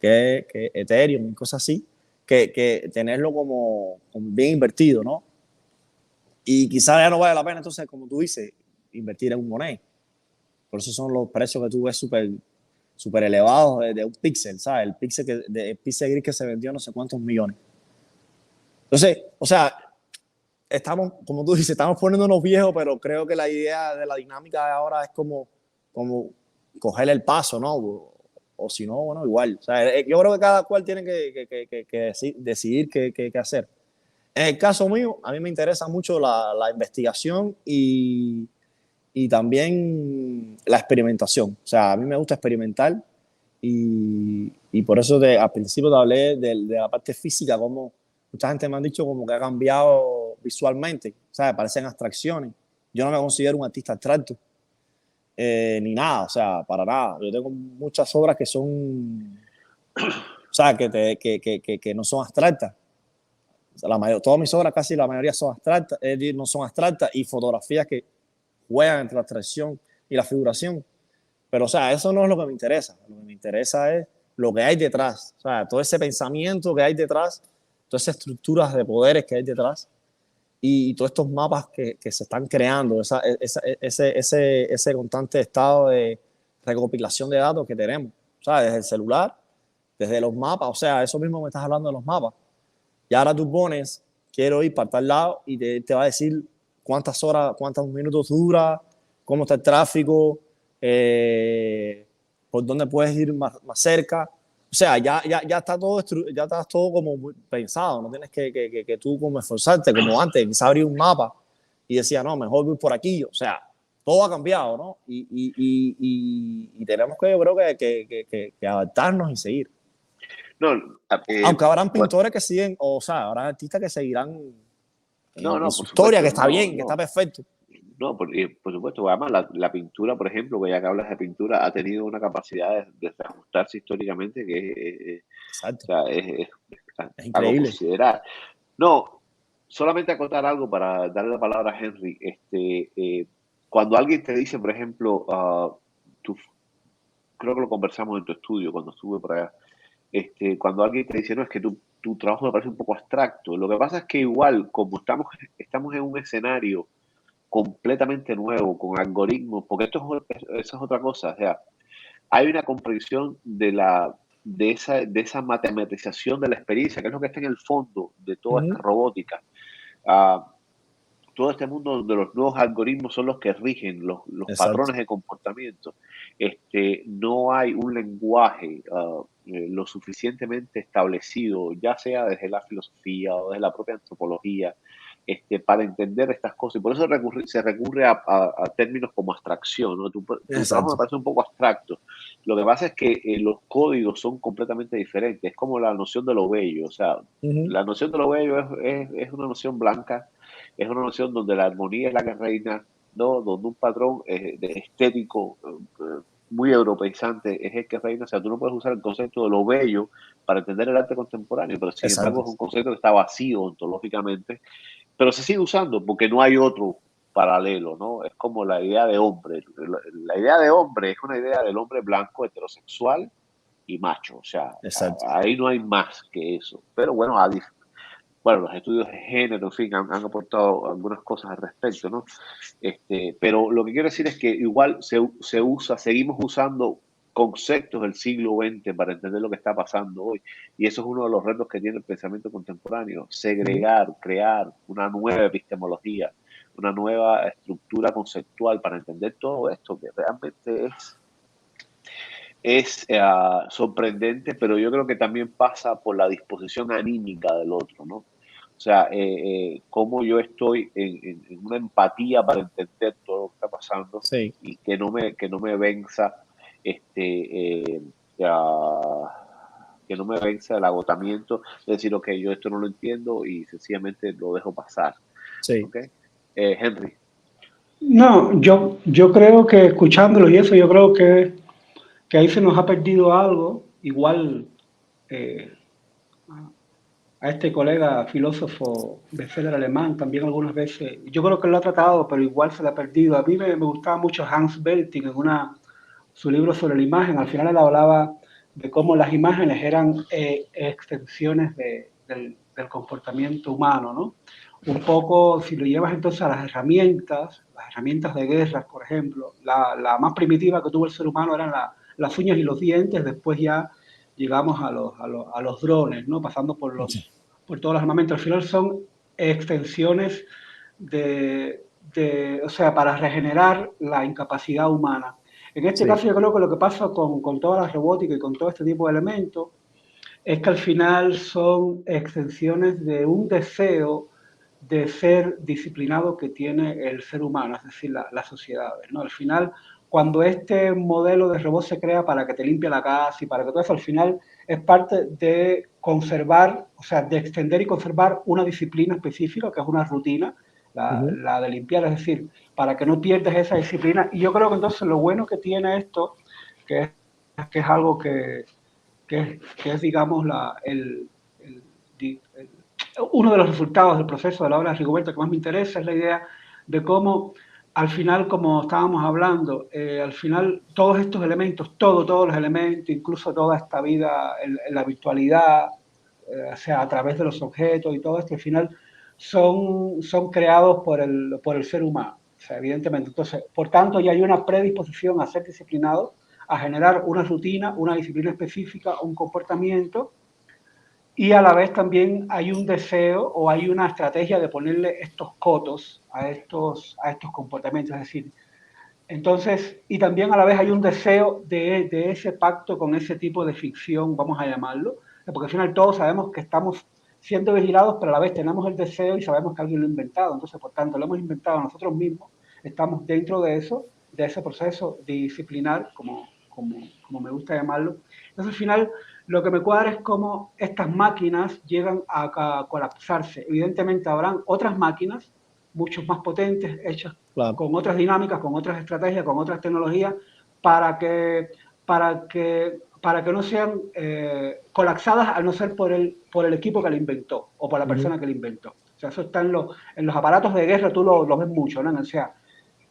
que Ethereum y cosas así, que tenerlo como bien invertido, ¿no? Y quizás ya no vale la pena, entonces, como tú dices, invertir en un Monet. Por eso son los precios que tú ves súper elevados de un píxel, ¿sabes? El píxel gris que se vendió no sé cuántos millones. Entonces, o sea, estamos, como tú dices, estamos poniéndonos viejos, pero creo que la idea de la dinámica de ahora es como coger el paso, ¿no? O si no, bueno, igual. O sea, yo creo que cada cual tiene que decidir qué hacer. En el caso mío, a mí me interesa mucho la investigación y también la experimentación. O sea, a mí me gusta experimentar y por eso al principio te hablé de la parte física, como mucha gente me ha dicho como que ha cambiado visualmente, ¿sabes? Parecen abstracciones. Yo no me considero un artista abstracto, ni nada, o sea, para nada. Yo tengo muchas obras que son, o sea, que no son abstractas. O sea, todas mis obras, casi la mayoría son abstractas, no son abstractas, y fotografías que juegan entre la abstracción y la figuración. Pero, o sea, eso no es lo que me interesa. Lo que me interesa es lo que hay detrás. O sea, todo ese pensamiento que hay detrás, todas esas estructuras de poderes que hay detrás y todos estos mapas que se están creando, ese constante estado de recopilación de datos que tenemos. O sea, desde el celular, desde los mapas. O sea, eso mismo me estás hablando de los mapas. Y ahora tú pones, quiero ir para tal lado y te va a decir cuántas horas, cuántos minutos dura, cómo está el tráfico, por dónde puedes ir más cerca. O sea, ya está todo como pensado, no tienes que tú como esforzarte, como antes, quizás abrir un mapa y decía, no, mejor voy por aquí. O sea, todo ha cambiado, ¿no? Y tenemos que, yo creo que adaptarnos y seguir. No, aunque habrán pintores que siguen, o sea, habrán artistas que seguirán no, su historia, que está bien, que está perfecto. No, por supuesto, además la pintura, por ejemplo, que ya que hablas de pintura, ha tenido una capacidad de ajustarse históricamente que o Exacto. sea, Es algo a increíble. considerar. No, solamente acotar algo para darle la palabra a Henry. Cuando alguien te dice, por ejemplo, tú, creo que lo conversamos en tu estudio cuando estuve por allá, cuando alguien te dice, no, es que tu trabajo me parece un poco abstracto. Lo que pasa es que igual, como estamos en un escenario completamente nuevo, con algoritmos, porque eso es otra cosa, o sea, hay una comprensión de esa matematización de la experiencia, que es lo que está en el fondo de toda esta Ujú. robótica. Todo este mundo donde los nuevos algoritmos son los que rigen los Exacto. patrones de comportamiento. No hay un lenguaje lo suficientemente establecido, ya sea desde la filosofía o desde la propia antropología, para entender estas cosas. Y por eso se recurre a términos como abstracción, ¿no? Tu trabajo me Exacto. parece un poco abstracto. Lo que pasa es que los códigos son completamente diferentes. Es como la noción de lo bello. O sea, Ujú. la noción de lo bello es una noción blanca, es una noción donde la armonía es la que reina, ¿no? Donde un patrón estético muy europeizante es el que reina. O sea, tú no puedes usar el concepto de lo bello para entender el arte contemporáneo, pero sin embargo Exacto. es un concepto que está vacío ontológicamente, pero se sigue usando porque no hay otro paralelo, ¿no? Es como la idea de hombre. La idea de hombre es una idea del hombre blanco, heterosexual y macho. O sea, Exacto. ahí no hay más que eso. Pero bueno, los estudios de género, en fin, han aportado algunas cosas al respecto, ¿no? Pero lo que quiero decir es que igual seguimos usando conceptos del siglo XX para entender lo que está pasando hoy. Y eso es uno de los retos que tiene el pensamiento contemporáneo, Ujú. segregar, crear una nueva epistemología, una nueva estructura conceptual para entender todo esto, que realmente es sorprendente, pero yo creo que también pasa por la disposición anímica del otro, ¿no? O sea, cómo yo estoy en una empatía para entender todo lo que está pasando Sí. y que no me venza, que no me venza el agotamiento de decir, ok, yo esto no lo entiendo y sencillamente lo dejo pasar, Sí. ¿ok? Henry. No, yo creo que escuchándolo y eso, yo creo que ahí se nos ha perdido algo. Igual eh, a este colega filósofo bestseller alemán también algunas veces, yo creo que lo ha tratado, pero igual se lo ha perdido. A mí me gustaba mucho Hans Belting en su libro sobre la imagen. Al final él hablaba de cómo las imágenes eran extensiones del comportamiento humano, ¿no? Un poco, si lo llevas entonces a las herramientas de guerra, por ejemplo, la más primitiva que tuvo el ser humano eran las uñas y los dientes, después ya llegamos a los drones, ¿no? Pasando por todos los armamentos. Al final son extensiones o sea, para regenerar la incapacidad humana. En este Sí. caso yo creo que lo que pasa con toda la robótica y con todo este tipo de elementos es que al final son extensiones de un deseo de ser disciplinado que tiene el ser humano, es decir, las sociedades, ¿no? Al final, cuando este modelo de robot se crea para que te limpie la casa y para que todo eso, al final es parte de conservar, o sea, de extender y conservar una disciplina específica, que es una rutina, Ujú. la de limpiar, es decir, para que no pierdas esa disciplina. Y yo creo que entonces lo bueno que tiene esto, que es algo que es digamos, el, uno de los resultados del proceso de la obra de Rigoberta que más me interesa, es la idea de cómo, al final, como estábamos hablando, al final todos estos elementos, todos los elementos, incluso toda esta vida en la virtualidad, o sea, a través de los objetos y todo esto, al final son creados por el ser humano, o sea, evidentemente. Entonces, por tanto, ya hay una predisposición a ser disciplinado, a generar una rutina, una disciplina específica, un comportamiento, y a la vez también hay un deseo o hay una estrategia de ponerle estos cotos a estos comportamientos. Es decir, entonces, y también a la vez hay un deseo de ese pacto con ese tipo de ficción, vamos a llamarlo, porque al final todos sabemos que estamos siendo vigilados, pero a la vez tenemos el deseo y sabemos que alguien lo ha inventado. Entonces, por tanto, lo hemos inventado nosotros mismos, estamos dentro de eso, de ese proceso disciplinar, como me gusta llamarlo. Entonces, al final, lo que me cuadra es cómo estas máquinas llegan a colapsarse. Evidentemente, habrán otras máquinas mucho más potentes, hechas Claro. con otras dinámicas, con otras estrategias, con otras tecnologías, para que no sean colapsadas al no ser por el equipo que la inventó o por la persona que la inventó. O sea, eso está en los aparatos de guerra, tú lo ves mucho, ¿no? O sea,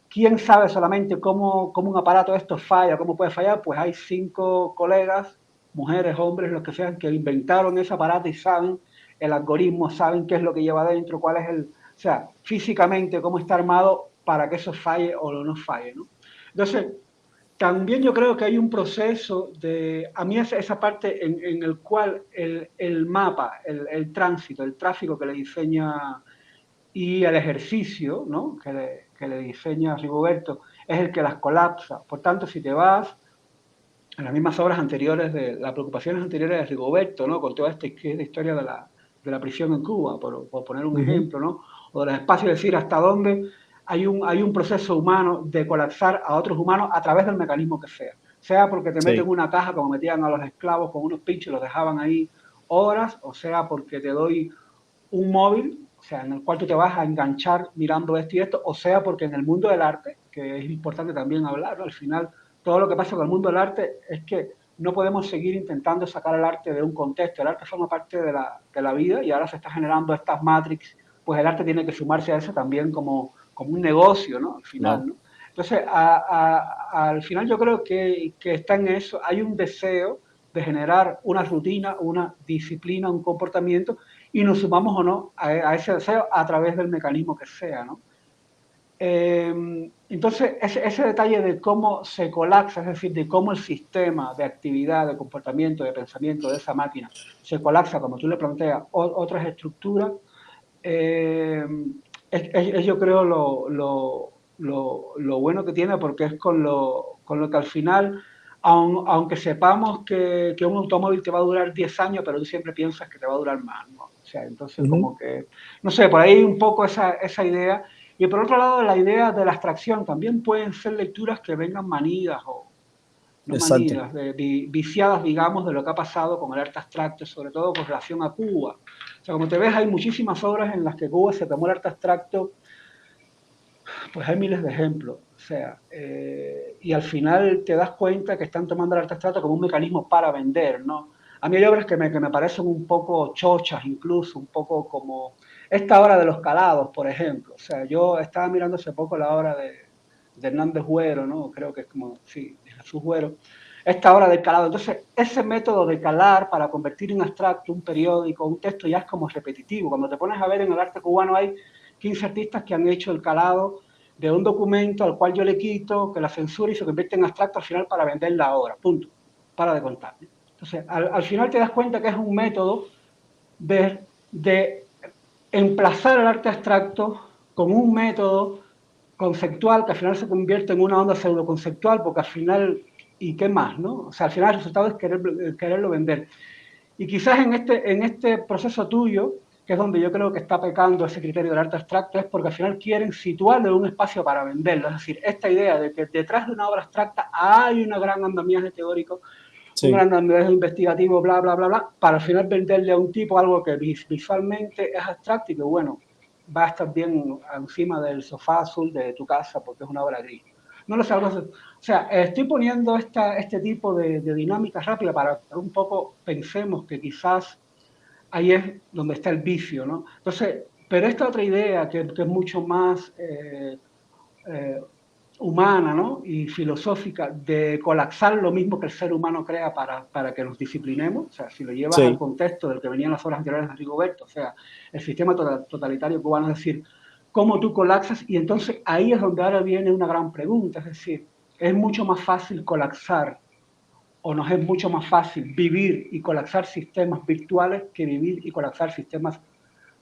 ¿quién sabe solamente cómo un aparato de estos falla, cómo puede fallar? Pues hay 5 colegas, mujeres, hombres, los que sean, que inventaron ese aparato y saben el algoritmo, saben qué es lo que lleva adentro, cuál es o sea, físicamente cómo está armado para que eso falle o no falle, ¿no? Entonces, también yo creo que hay un proceso a mí esa parte en el cual el mapa, el tránsito, el tráfico que le diseña y el ejercicio, ¿no? que le diseña Rigoberto es el que las colapsa. Por tanto, si te vas en las mismas obras anteriores, las preocupaciones anteriores de Rigoberto, ¿no? Con toda esta historia de la prisión en Cuba, por poner un ejemplo, ¿no? O de los espacios, es decir, hasta dónde hay un proceso humano de colapsar a otros humanos a través del mecanismo que sea. Sea porque te meten una caja, como metían a los esclavos con unos pinchos y los dejaban ahí horas, o sea porque te doy un móvil, o sea, en el cual tú te vas a enganchar mirando esto y esto, o sea porque en el mundo del arte, que es importante también hablar, ¿no? Al final todo lo que pasa con el mundo del arte es que no podemos seguir intentando sacar el arte de un contexto. El arte forma parte de la vida y ahora se está generando estas matrix, pues el arte tiene que sumarse a eso también como un negocio, ¿no? Al final, ¿no? Entonces, al final yo creo que está en eso. Hay un deseo de generar una rutina, una disciplina, un comportamiento y nos sumamos o no a ese deseo a través del mecanismo que sea, ¿no? Entonces, ese detalle de cómo se colapsa, es decir, de cómo el sistema de actividad, de comportamiento, de pensamiento de esa máquina se colapsa, como tú le planteas, otras estructuras, es yo creo lo bueno que tiene, porque es con lo que al final, aunque sepamos que un automóvil te va a durar 10 años, pero tú siempre piensas que te va a durar más, ¿no? O sea, entonces como que, no sé, por ahí un poco esa idea. Y por otro lado, la idea de la abstracción, también pueden ser lecturas que vengan manidas o no Exacto. manidas, viciadas, digamos, de lo que ha pasado con el arte abstracto, sobre todo con relación a Cuba. O sea, como te ves, hay muchísimas obras en las que Cuba se tomó el arte abstracto, pues hay miles de ejemplos. O sea, y al final te das cuenta que están tomando el arte abstracto como un mecanismo para vender, ¿no? A mí hay obras que me parecen un poco chochas, incluso, un poco como esta obra de los calados, por ejemplo. O sea, yo estaba mirando hace poco la obra de Hernández Güero, ¿no? Creo que es como, sí, de Jesús Güero. Esta obra del calado. Entonces, ese método de calar para convertir en abstracto un periódico, un texto, ya es como repetitivo. Cuando te pones a ver en el arte cubano hay 15 artistas que han hecho el calado de un documento al cual yo le quito, que la censura y se convierte en abstracto al final para vender la obra. Punto. Para de contar. Entonces, al final te das cuenta que es un método de emplazar el arte abstracto con un método conceptual que al final se convierte en una onda pseudoconceptual, porque al final, ¿y qué más? ¿No? O sea, al final el resultado es quererlo vender. Y quizás en este proceso tuyo, que es donde yo creo que está pecando ese criterio del arte abstracto, es porque al final quieren situarlo en un espacio para venderlo. Es decir, esta idea de que detrás de una obra abstracta hay un gran andamiaje teórico, un gran andamiaje investigativo, bla, bla, bla, bla, para al final venderle a un tipo algo que visualmente es abstracto y que, bueno, va a estar bien encima del sofá azul de tu casa porque es una obra gris. No lo sé, algo así. O sea, estoy poniendo este tipo de dinámica rápida para que un poco pensemos que quizás ahí es donde está el vicio, ¿no? Entonces, pero esta otra idea que es mucho más eh, humana, ¿no? Y filosófica de colapsar lo mismo que el ser humano crea para que nos disciplinemos, o sea, si lo llevas al contexto del que venían las obras anteriores de Rigoberto, o sea, el sistema totalitario cubano, es decir, cómo tú colapsas, y entonces ahí es donde ahora viene una gran pregunta, es decir, es mucho más fácil colapsar o nos es mucho más fácil vivir y colapsar sistemas virtuales que vivir y colapsar sistemas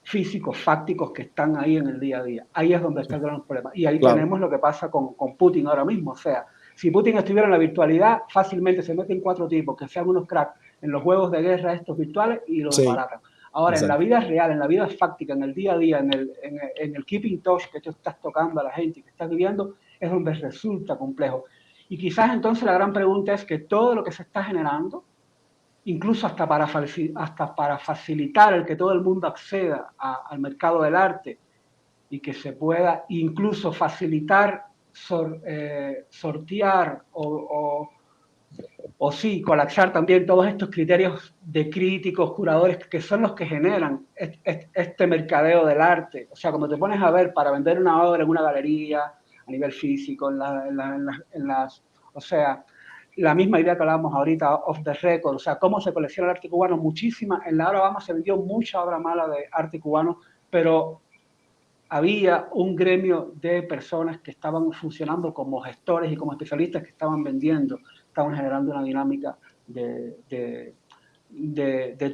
físicos, fácticos que están ahí en el día a día. Ahí es donde está el gran problema. Y ahí tenemos lo que pasa con Putin ahora mismo. O sea, si Putin estuviera en la virtualidad, fácilmente se meten 4 tipos que sean unos cracks en los juegos de guerra estos virtuales y los desbaratan. Ahora, en la vida real, en la vida fáctica, en el día a día, en el keeping touch que tú estás tocando a la gente y que estás viviendo, es donde resulta complejo. Y quizás entonces la gran pregunta es que todo lo que se está generando, incluso hasta para facilitar el que todo el mundo acceda al mercado del arte y que se pueda incluso facilitar, sortear o sí, colapsar también todos estos criterios de críticos, curadores, que son los que generan este mercadeo del arte. O sea, como te pones a ver, para vender una obra en una galería, a nivel físico, o sea, la misma idea que hablábamos ahorita, off the record, o sea, cómo se colecciona el arte cubano, muchísima, en la Alabama se vendió mucha obra mala de arte cubano, pero había un gremio de personas que estaban funcionando como gestores y como especialistas que estaban vendiendo, estaban generando una dinámica de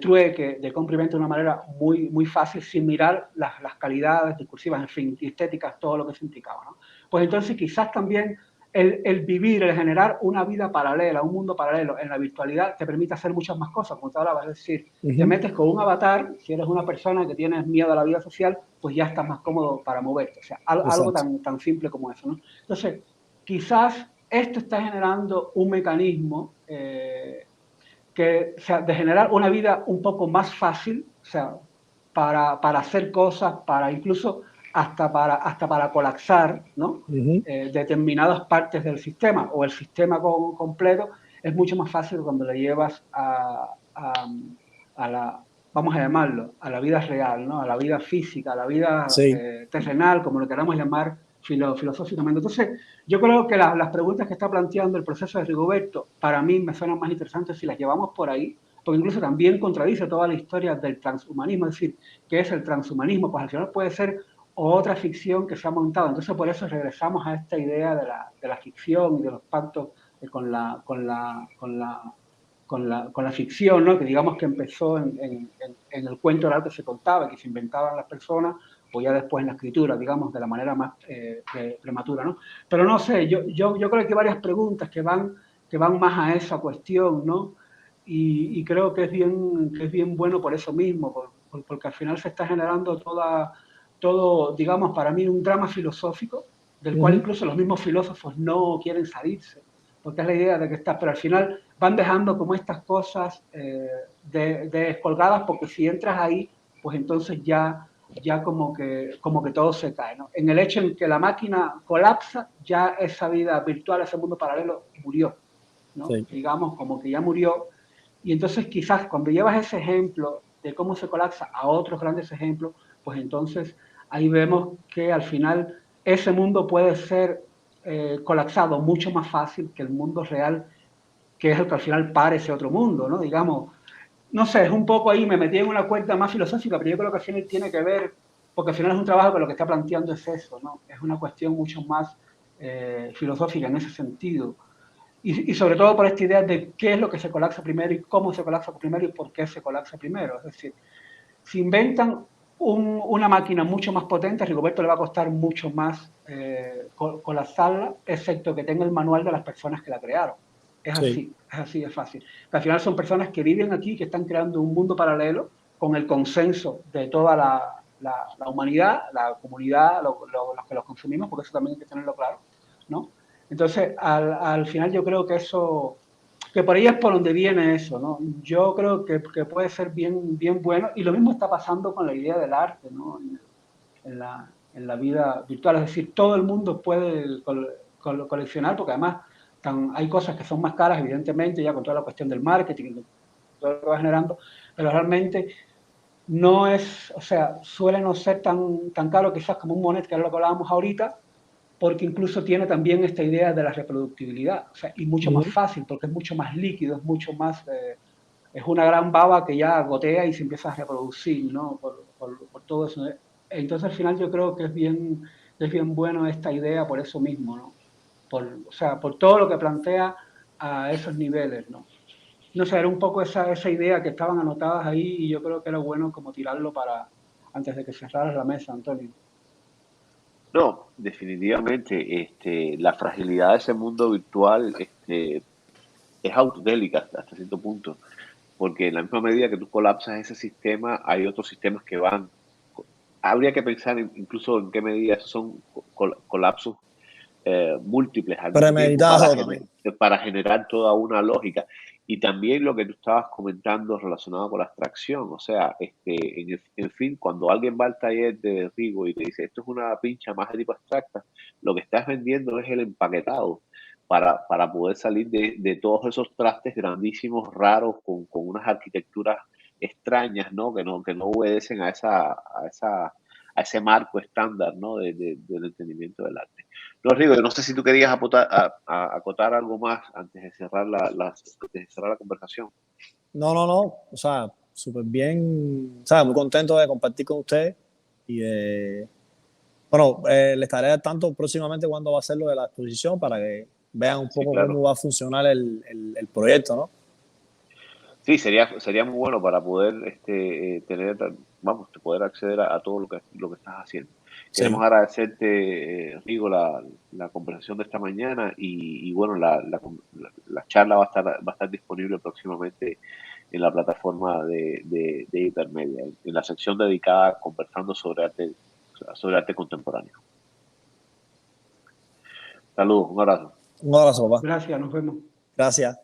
trueque, de compra y venta de una manera muy, muy fácil, sin mirar las calidades discursivas, en fin, estéticas, todo lo que se implicaba, ¿no? Pues entonces quizás también el vivir, el generar una vida paralela, un mundo paralelo en la virtualidad te permite hacer muchas más cosas, como te hablaba, es decir, te metes con un avatar, si eres una persona que tienes miedo a la vida social, pues ya estás más cómodo para moverte, o sea, algo tan simple como eso, ¿no? Entonces, quizás esto está generando un mecanismo que, o sea, de generar una vida un poco más fácil, o sea, para hacer cosas, para incluso hasta para colapsar, ¿no? Determinadas partes del sistema o el sistema completo, es mucho más fácil cuando lo llevas a la, vamos a llamarlo, a la vida real, ¿no? A la vida física, a la vida terrenal, como lo queramos llamar filosóficamente. Entonces, yo creo que las preguntas que está planteando el proceso de Rigoberto, para mí me suenan más interesantes si las llevamos por ahí, porque incluso también contradice toda la historia del transhumanismo, es decir, ¿qué es el transhumanismo? Pues al final puede ser otra ficción que se ha montado. Entonces, por eso regresamos a esta idea de la ficción y de los pactos con la ficción, ¿no? Que digamos que empezó en el cuento oral que se contaba, que se inventaban las personas, o ya después en la escritura, digamos, de la manera más prematura, ¿no? Pero no sé, yo creo que hay varias preguntas que van más a esa cuestión, ¿no? Y creo que es bien bueno por eso mismo, porque al final se está generando todo, digamos, para mí un drama filosófico, del cual incluso los mismos filósofos no quieren salirse, porque es la idea de que está, pero al final van dejando como estas cosas descolgadas, porque si entras ahí, pues entonces ya como que todo se cae, ¿no? En el hecho en que la máquina colapsa, ya esa vida virtual, ese mundo paralelo murió, ¿no? Sí. Digamos, como que ya murió. Y entonces quizás cuando llevas ese ejemplo de cómo se colapsa a otros grandes ejemplos, pues entonces ahí vemos que al final ese mundo puede ser colapsado mucho más fácil que el mundo real, que es el que al final para ese otro mundo, ¿no? Digamos, no sé, es un poco ahí, me metí en una cuenta más filosófica, pero yo creo que al final tiene que ver, porque al final es un trabajo que lo que está planteando es eso, ¿no? Es una cuestión mucho más filosófica en ese sentido. Y sobre todo por esta idea de qué es lo que se colapsa primero y cómo se colapsa primero y por qué se colapsa primero. Es decir, si inventan una máquina mucho más potente, a Rigoberto le va a costar mucho más colapsarla, excepto que tenga el manual de las personas que la crearon. Es así de fácil. Pero al final son personas que viven aquí, que están creando un mundo paralelo con el consenso de toda la humanidad, la comunidad, los que los consumimos, porque eso también hay que tenerlo claro, ¿no? Entonces, al final yo creo que eso, que por ahí es por donde viene eso, ¿no? Yo creo que puede ser bien bueno, y lo mismo está pasando con la idea del arte, ¿no? En la vida virtual, es decir, todo el mundo puede coleccionar, porque además hay cosas que son más caras, evidentemente, ya con toda la cuestión del marketing, todo lo que va generando, pero realmente no es, o sea, suele no ser tan caro quizás como un Monet, que es lo que hablábamos ahorita, porque incluso tiene también esta idea de la reproductibilidad, o sea, y mucho más fácil, porque es mucho más líquido, es mucho más, es una gran baba que ya gotea y se empieza a reproducir, ¿no? Por todo eso. Entonces al final yo creo que es bien bueno esta idea por eso mismo, ¿no? O sea, por todo lo que plantea a esos niveles, ¿no? No sé, era un poco esa idea que estaban anotadas ahí y yo creo que era bueno como tirarlo para, antes de que cerraras la mesa, Antonio. No, definitivamente, la fragilidad de ese mundo virtual es autotélica hasta cierto punto, porque en la misma medida que tú colapsas ese sistema, hay otros sistemas que van. Habría que pensar incluso en qué medida son colapsos múltiples al mismo tiempo para generar toda una lógica. Y también lo que tú estabas comentando relacionado con la abstracción, o sea, en fin, cuando alguien va al taller de Rigo y te dice, esto es una pincha más de tipo abstracta, lo que estás vendiendo es el empaquetado para poder salir de todos esos trastes grandísimos, raros, con unas arquitecturas extrañas, ¿no? Que no obedecen a ese marco estándar, ¿no? Del entendimiento del arte. No, Rigo, yo no sé si tú querías acotar algo más antes de cerrar antes de cerrar la conversación. No, no, no. O sea, súper bien. O sea, muy contento de compartir con usted. Y bueno, le estaré al tanto próximamente cuando va a ser lo de la exposición para que vean un Sí, poco claro. cómo va a funcionar el proyecto, ¿no? Sí, sería muy bueno para poder poder acceder a todo lo que estás haciendo. Queremos Sí. agradecerte, Rigo, la conversación de esta mañana y bueno, la charla va a estar disponible próximamente en la plataforma de Hipermedia, en la sección dedicada a conversando sobre arte contemporáneo. Saludos, un abrazo. Un abrazo, papá. Gracias, nos vemos. Gracias.